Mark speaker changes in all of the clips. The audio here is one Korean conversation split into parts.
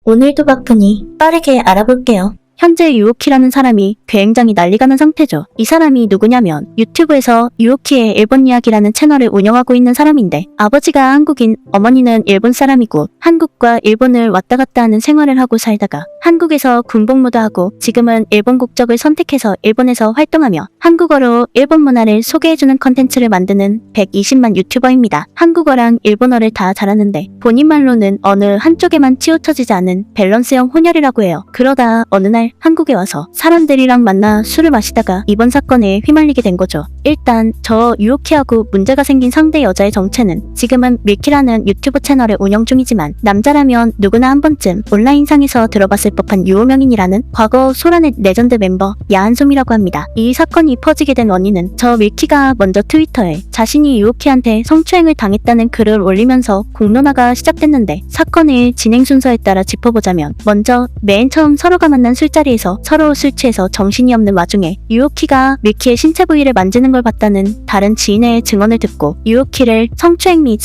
Speaker 1: 오늘도 바쁘니 빠르게 알아볼게요.
Speaker 2: 현재 유오키라는 사람이 굉장히 난리가는 상태죠. 이 사람이 누구냐면 유튜브에서 유오키의 일본 이야기라는 채널을 운영하고 있는 사람인데, 아버지가 한국인, 어머니는 일본 사람이고 한국과 일본을 왔다 갔다 하는 생활을 하고 살다가 한국에서 군복무도 하고 지금은 일본 국적을 선택해서 일본에서 활동하며 한국어로 일본 문화를 소개해주는 컨텐츠를 만드는 120만 유튜버입니다. 한국어랑 일본어를 다 잘하는데 본인 말로는 어느 한쪽에만 치우쳐지지 않은 밸런스형 혼혈이라고 해요. 그러다 어느 날 한국에 와서 사람들이랑 만나 술을 마시다가 이번 사건에 휘말리게 된 거죠. 일단 저 유오키하고 문제가 생긴 상대 여자의 정체는 지금은 밀키라는 유튜브 채널을 운영 중이지만, 남자라면 누구나 한 번쯤 온라인상에서 들어봤을 법한 유호명인이라는 과거 소라넷 레전드 멤버 야한솜이라고 합니다. 이 사건이 퍼지게 된 원인은 저 밀키가 먼저 트위터에 자신이 유오키한테 성추행을 당했다는 글을 올리면서 공론화가 시작됐는데, 사건의 진행 순서에 따라 짚어보자면, 먼저 맨 처음 서로가 만난 술자리에서 서로 술 취해서 정신이 없는 와중에 유오키가 밀키의 신체 부위를 만지는 걸 봤다는 다른 지인의 증언을 듣고 유오키를 성추행 및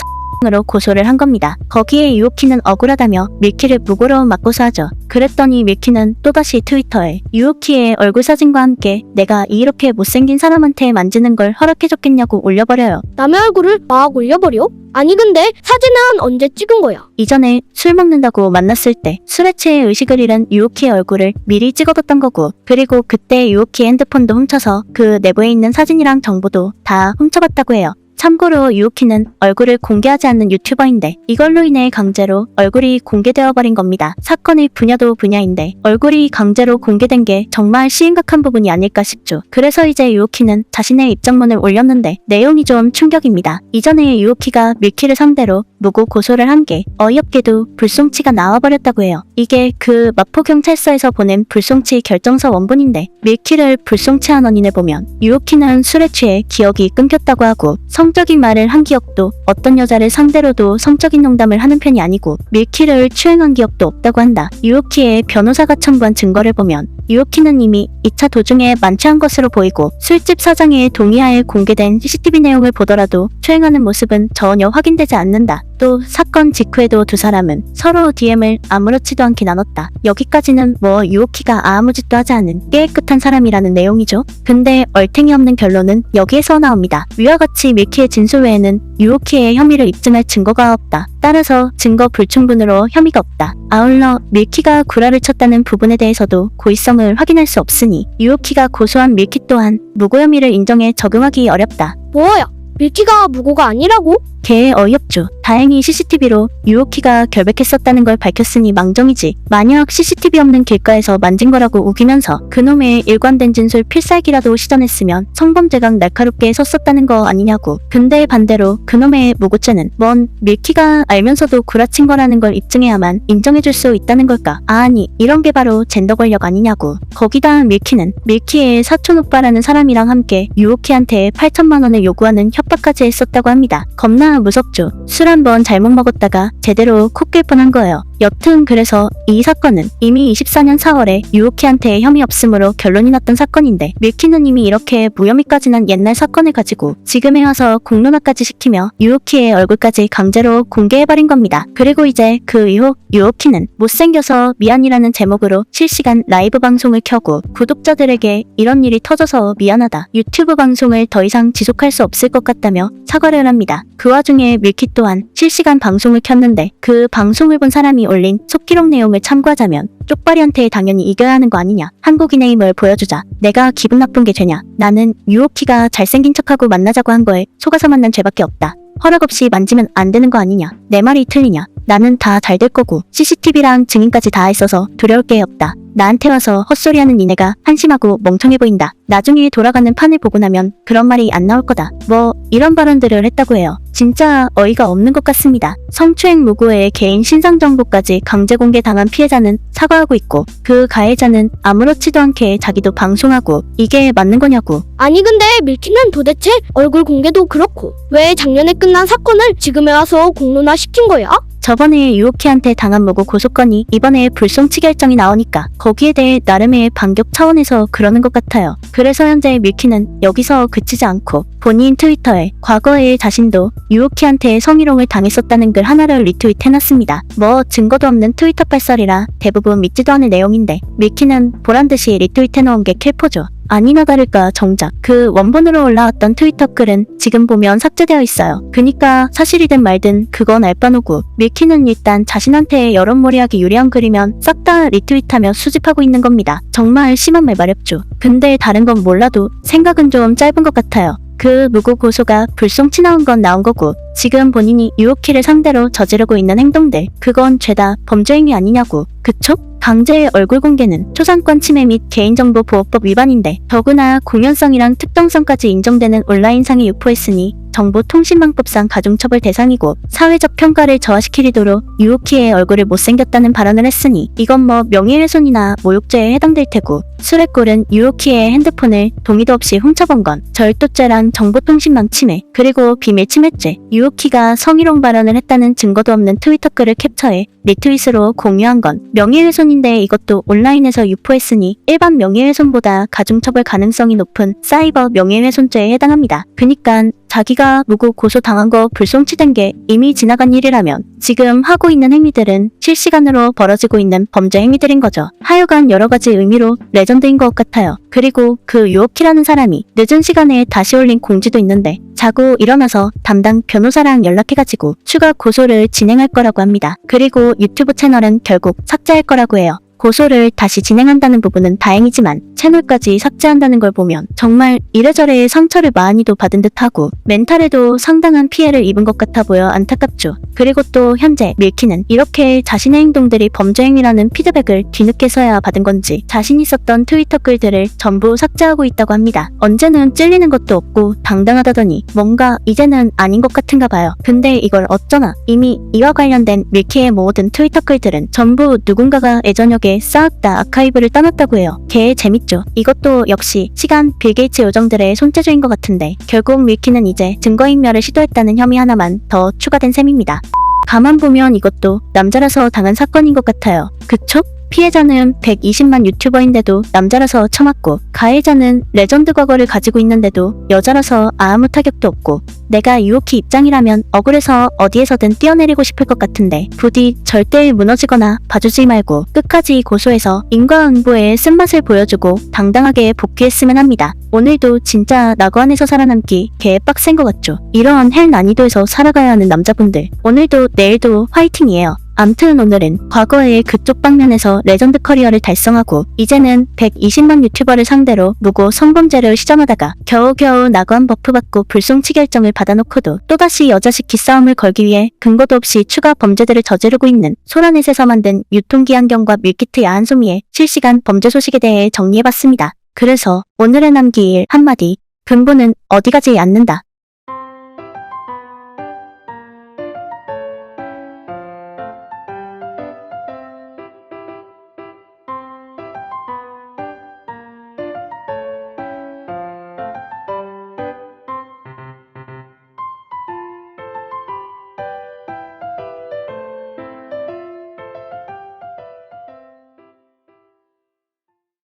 Speaker 2: 으로 고소를 한 겁니다. 거기에 유오키는 억울하다며 밀키를 무고로 맞고소하죠. 그랬더니 밀키는 또다시 트위터에 유오키의 얼굴 사진과 함께 내가 이렇게 못생긴 사람한테 만지는 걸 허락해줬겠냐고 올려버려요.
Speaker 3: 남의 얼굴을 막 올려버려? 아니 근데 사진은 언제 찍은 거야?
Speaker 2: 이전에 술 먹는다고 만났을 때 술에 취해 의식을 잃은 유오키의 얼굴을 미리 찍어뒀던 거고, 그리고 그때 유오키의 핸드폰도 훔쳐서 그 내부에 있는 사진이랑 정보도 다 훔쳐갔다고 해요. 참고로 유오키는 얼굴을 공개하지 않는 유튜버인데 이걸로 인해 강제로 얼굴이 공개되어 버린 겁니다. 사건의 분야도 분야인데 얼굴이 강제로 공개된 게 정말 심각한 부분이 아닐까 싶죠. 그래서 이제 유오키는 자신의 입장문을 올렸는데 내용이 좀 충격입니다. 이전에 유오키가 밀키를 상대로 무고 고소를 한 게 어이없게도 불송치가 나와버렸다고 해요. 이게 그 마포경찰서에서 보낸 불송치 결정서 원본인데, 밀키를 불송치한 원인을 보면 유오키는 술에 취해 기억이 끊겼다고 하고 성적인 말을 한 기억도, 어떤 여자를 상대로도 성적인 농담을 하는 편이 아니고 밀키를 추행한 기억도 없다고 한다. 유오키의 변호사가 첨부한 증거를 보면 유오키는 이미 2차 도중에 만취한 것으로 보이고, 술집 사장의 동의하에 공개된 CCTV 내용을 보더라도 추행하는 모습은 전혀 확인되지 않는다. 또 사건 직후에도 두 사람은 서로 DM을 아무렇지도 않게 나눴다. 여기까지는 뭐 유오키가 아무 짓도 하지 않은 깨끗한 사람이라는 내용이죠. 근데 얼탱이 없는 결론은 여기에서 나옵니다. 위와 같이 밀키의 진술 외에는 유오키의 혐의를 입증할 증거가 없다. 따라서 증거 불충분으로 혐의가 없다. 아울러 밀키가 구라를 쳤다는 부분에 대해서도 고의성을 확인할 수 없으니 유오키가 고소한 밀키 또한 무고 혐의를 인정해 적용하기 어렵다.
Speaker 3: 뭐야? 밀키가 무고가 아니라고?
Speaker 2: 개 어이없죠. 다행히 CCTV로 유오키가 결백했었다는 걸 밝혔으니 망정이지. 만약 CCTV 없는 길가에서 만진 거라고 우기면서 그놈의 일관된 진술 필살기라도 시전했으면 성범죄강 날카롭게 섰었다는 거 아니냐고. 근데 반대로 그놈의 무고죄는 뭔 밀키가 알면서도 구라친 거라는 걸 입증해야만 인정해줄 수 있다는 걸까? 아니, 이런 게 바로 젠더 권력 아니냐고. 거기다 밀키는 밀키의 사촌 오빠라는 사람이랑 함께 유오키한테 8천만 원을 요구하는 협박까지 했었다고 합니다. 겁나 무섭죠. 술 한 번 잘못 먹었다가 제대로 코 낄 뻔한 거예요. 여튼 그래서 이 사건은 이미 24년 4월에 유오키한테 혐의 없음으로 결론이 났던 사건인데, 밀키는 이미 이렇게 무혐의까지 난 옛날 사건을 가지고 지금에 와서 공론화까지 시키며 유오키의 얼굴까지 강제로 공개해버린 겁니다. 그리고 이제 그 이후 유오키는 못생겨서 미안이라는 제목으로 실시간 라이브 방송을 켜고 구독자들에게 이런 일이 터져서 미안하다, 유튜브 방송을 더 이상 지속할 수 없을 것 같다며 사과를 합니다. 그 와중에 밀키 또한 실시간 방송을 켰는데 그 방송을 본 사람이 올린 속기록 내용을 참고하자면, 쪽발이한테 당연히 이겨야 하는 거 아니냐, 한국인의 힘을 보여주자, 내가 기분 나쁜 게 되냐, 나는 유오키가 잘생긴 척하고 만나자고 한 거에 속아서 만난 죄밖에 없다, 허락 없이 만지면 안 되는 거 아니냐, 내 말이 틀리냐, 나는 다 잘 될 거고 CCTV랑 증인까지 다 있어서 두려울 게 없다, 나한테 와서 헛소리하는 니네가 한심하고 멍청해 보인다, 나중에 돌아가는 판을 보고 나면 그런 말이 안 나올 거다, 뭐 이런 발언들을 했다고 해요. 진짜 어이가 없는 것 같습니다. 성추행 무고의 개인 신상 정보까지 강제 공개 당한 피해자는 사과하고 있고, 그 가해자는 아무렇지도 않게 자기도 방송하고, 이게 맞는 거냐고.
Speaker 3: 아니 근데 밀키는 도대체 얼굴 공개도 그렇고 왜 작년에 끝난 사건을 지금에 와서 공론화 시킨 거야?
Speaker 2: 저번에 유오키한테 당한 무고 고소건이 이번에 불송치 결정이 나오니까 거기에 대해 나름의 반격 차원에서 그러는 것 같아요. 그래서 현재 밀키는 여기서 그치지 않고 본인 트위터에 과거에 자신도 유오키한테 성희롱을 당했었다는 글 하나를 리트윗해놨습니다. 뭐 증거도 없는 트위터 발설이라 대부분 믿지도 않을 내용인데 밀키는 보란듯이 리트윗해놓은 게 캘포죠. 아니나 다를까 정작 그 원본으로 올라왔던 트위터 글은 지금 보면 삭제되어 있어요. 그니까 사실이든 말든 그건 알바노고 밀키는 일단 자신한테 여론몰이하기 유리한 글이면 싹 다 리트윗하며 수집하고 있는 겁니다. 정말 심한 말 말했죠. 근데 다른 건 몰라도 생각은 좀 짧은 것 같아요. 그 무고 고소가 불송치 나온 건 나온 거고 지금 본인이 유오키를 상대로 저지르고 있는 행동들 그건 죄다 범죄행위 아니냐고. 그쵸? 강제의 얼굴 공개는 초상권 침해 및 개인정보 보호법 위반인데 더구나 공연성이랑 특정성까지 인정되는 온라인상에 유포했으니 정보통신망법상 가중처벌 대상이고 사회적 평가를 저하시키리도록 유오키의 얼굴을 못생겼다는 발언을 했으니 이건 뭐 명예훼손이나 모욕죄에 해당될 테고 수레꼴은 유오키의 핸드폰을 동의도 없이 훔쳐본 건 절도죄랑 정보통신망 침해 그리고 비밀침해죄 유오키가 성희롱 발언을 했다는 증거도 없는 트위터 글을 캡처해 리트윗으로 공유한 건 명예훼손인데 이것도 온라인에서 유포했으니 일반 명예훼손보다 가중처벌 가능성이 높은 사이버 명예훼손죄에 해당합니다. 그니깐 자기가 무고 고소 당한 거 불송치된 게 이미 지나간 일이라면 지금 하고 있는 행위들은 실시간으로 벌어지고 있는 범죄 행위들인 거죠. 하여간 여러 가지 의미로 레전드인 것 같아요. 그리고 그 유오키라는 사람이 늦은 시간에 다시 올린 공지도 있는데 자고 일어나서 담당 변호사랑 연락해가지고 추가 고소를 진행할 거라고 합니다. 그리고 유튜브 채널은 결국 삭제할 거라고 해요. 고소를 다시 진행한다는 부분은 다행이지만 채널까지 삭제한다는 걸 보면 정말 이래저래 상처를 많이도 받은 듯하고 멘탈에도 상당한 피해를 입은 것 같아 보여 안타깝죠. 그리고 또 현재 밀키는 이렇게 자신의 행동들이 범죄행위라는 피드백을 뒤늦게서야 받은 건지 자신이 썼던 트위터 글들을 전부 삭제하고 있다고 합니다. 언제는 찔리는 것도 없고 당당하다더니 뭔가 이제는 아닌 것 같은가 봐요. 근데 이걸 어쩌나 이미 이와 관련된 밀키의 모든 트위터 글들은 전부 누군가가 예전역에 싹 다 아카이브를 따놨다고 해요. 개 재밌죠. 이것도 역시 시간 빌 게이츠 요정들의 손재주인 것 같은데 결국 밀키는 이제 증거인멸을 시도했다는 혐의 하나만 더 추가된 셈입니다. 가만 보면 이것도 남자라서 당한 사건인 것 같아요. 그쵸? 피해자는 120만 유튜버인데도 남자라서 처맞고 가해자는 레전드 과거를 가지고 있는데도 여자라서 아무 타격도 없고 내가 유오키 입장이라면 억울해서 어디에서든 뛰어내리고 싶을 것 같은데 부디 절대 무너지거나 봐주지 말고 끝까지 고소해서 인과응보의 쓴맛을 보여주고 당당하게 복귀했으면 합니다. 오늘도 진짜 낙원 안에서 살아남기 개빡센 것 같죠. 이런 헬 난이도에서 살아가야 하는 남자분들 오늘도 내일도 화이팅이에요. 암튼 오늘은 과거의 그쪽 방면에서 레전드 커리어를 달성하고 이제는 120만 유튜버를 상대로 무고 성범죄를 시전하다가 겨우겨우 낙원 버프 받고 불송치 결정을 받아놓고도 또다시 여자식 기싸움을 걸기 위해 근거도 없이 추가 범죄들을 저지르고 있는 소라넷에서 만든 유통기한경과 밀키트 야한 소미의 실시간 범죄 소식에 대해 정리해봤습니다. 그래서 오늘의 남기일 한마디 근본은 어디 가지 않는다.